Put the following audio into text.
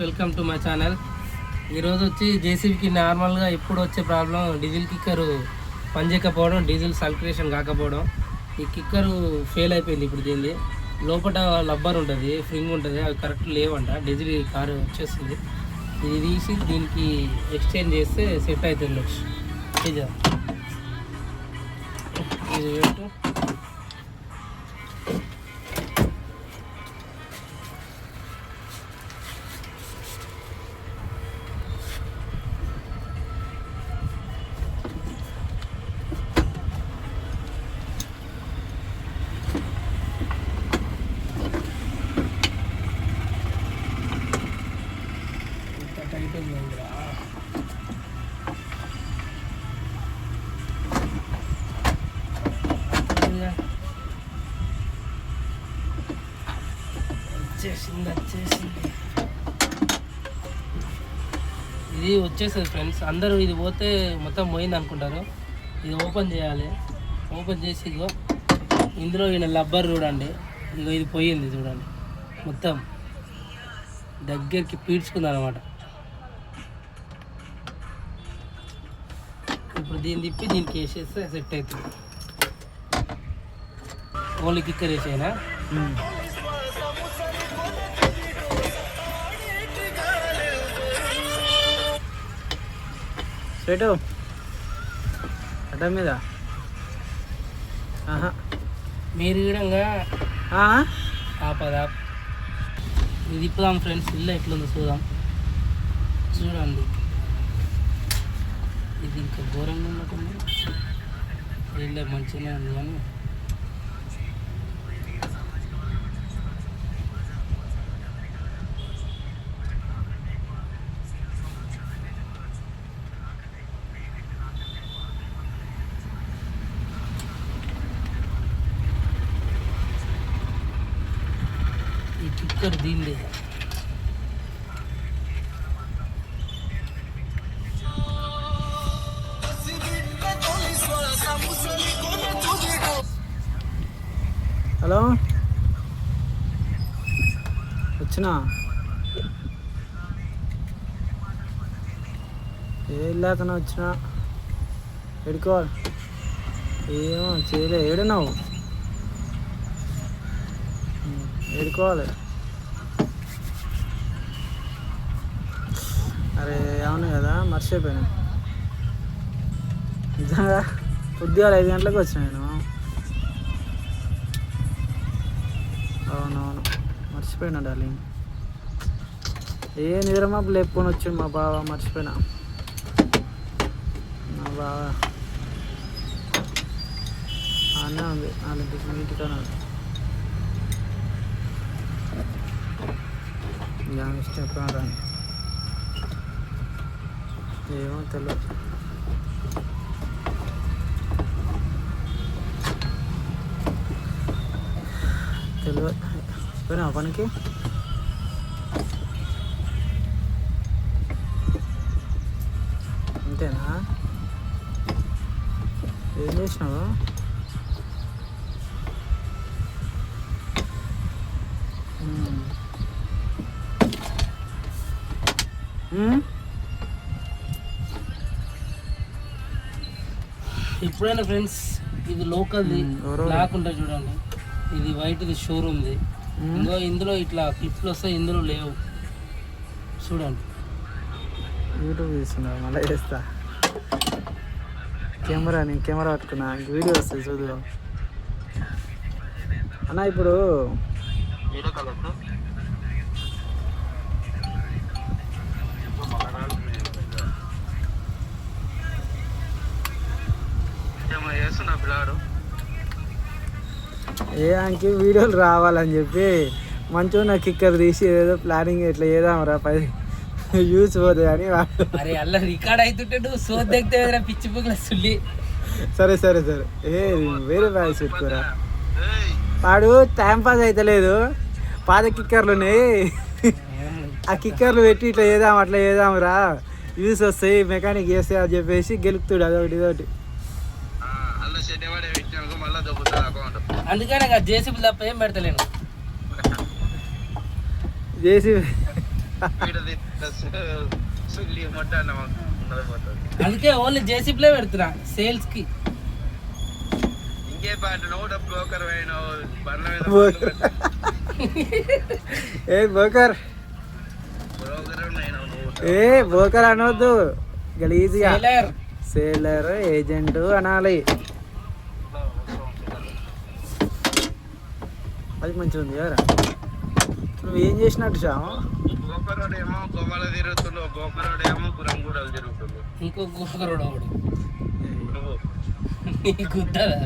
Welcome to my channel. ఈరోజు వచ్చి జేసీబీకి నార్మల్గా ఎప్పుడు వచ్చే ప్రాబ్లం డీజిల్ కిక్కరు పనిచేయకపోవడం, డీజిల్ సర్క్యులేషన్ కాకపోవడం. ఈ కిక్కరు ఫెయిల్ అయిపోయింది. ఇప్పుడు దీన్ని లోపల లబ్బర్ ఉంటుంది, ఫ్రింగ్ ఉంటుంది, అవి కరెక్ట్ లేవంట. డీజిల్ కారు వచ్చేస్తుంది. ఇది తీసి దీనికి ఎక్స్చేంజ్ చేస్తే సెట్ అవుతుంది. ఇది పెట్టు. ఇది వచ్చేస్తుంది ఫ్రెండ్స్. అందరూ ఇది పోతే మొత్తం పోయింది అనుకుంటారు. ఇది ఓపెన్ చేయాలి. ఓపెన్ చేసి ఇగో ఇందులో ఈయన లబ్బర్ చూడండి, ఇగో ఇది పోయింది చూడండి, మొత్తం దగ్గరికి పీడ్చుకుంది అనమాట. ఇప్పుడు దీన్ని తిప్పి దీనికి వేసేస్తే సెట్ అవుతుంది. Only kicker వేసేనా? సెటు అడ్డం మీద మీరు కూడా ఆపదా. ఇది తిప్పుదాం ఫ్రెండ్స్. ఇల్లు ఎట్లుందో చూద్దాం. చూడండి, ఇది ఇంకా ఘోరంగా ఉన్నట్టుంది. ఇల్లు మంచిగానే ఉంది కానీ ఈ కిక్కర్ దీనిదే. హలో, వచ్చినా ఏ ఇల్లాకన్నా వచ్చినా ఎడుకోవాలి. ఏమో చేయలే. ఏడున్నావు? ఏడుకోవాలి. అరే అవును కదా, మర్చిపోయాను. నిజంగా ఉద్యోగాలు 5 గంటలకు వచ్చిన నేను. అవునవును, మర్చిపోయినా డార్లింగ్. ఏ నిద్రమాపు లేపుకొని వచ్చి మా బావ, మర్చిపోయినా. మా బావ అన్నీ ఉంది, వాళ్ళ ఇంటికన్నా ఇష్టం ఎప్పుడు రాని ఏమో తెలియదు. పోయినా పనికి? అంతేనా? ఏం చేసినావు? ఎప్పుడైనా ఫ్రెండ్స్ ఇది లోకల్ది బ్లాక్ ఉంటుంది చూడండి, ఇది వైట్, ఇది షోరూమ్ది. ఇందులో ఇట్లా క్లిప్లు వస్తాయి, ఇందులో లేవు. చూడండి, యూట్యూబ్ తీస్తున్నా, మళ్ళీ చేస్తా. నేను కెమెరా పట్టుకున్నా, వీడియో వస్తుంది చూడు అన్న. ఇప్పుడు ఏ అంకి వీడియోలు రావాలని చెప్పి మంచిగా నా కిక్కర్ తీసి ఏదో ప్లానింగ్ ఎట్లా చేద్దాంరా, యూస్ పోతుంది అని. అరే అలా రికార్డ్ అవుతుంటే నువ్వు సోద్ దగ్గర పిచ్చి పుగ్గుల సుల్లి. సరే సరే సరే, వేరే బ్యాగ్స్ పెట్టుకోరా. వాడు టైంపాస్ అవుతలేదు, పాత కిక్కర్లు ఉన్నాయి. ఆ కిక్కర్లు పెట్టి ఇట్లా చేద్దాం, అట్లా చేద్దాంరా, యూస్ వస్తాయి, మెకానిక్ చేస్తే అని చెప్పేసి గెలుపుతాడు అదొకటి ఇదొకటి. అందుకనే జేసీబీ తప్ప ఏం పెడతలేను. జేసీబీ అందుకే ఓన్లీ జేసీబీలే పెడుతున్నా సేల్స్ కి. ఏ బోకర్ ఏ బోకర్ అనవద్దు, గలీజ్గా సేలర్. సేలర్ ఏజెంట్ అనాలి. అది మంచిగా ఉంది కదా. నువ్వు ఏం చేసినట్టు శ్యాము? ఇంకో గోకరోడు ఒకడు. నీకు గుద్దదా?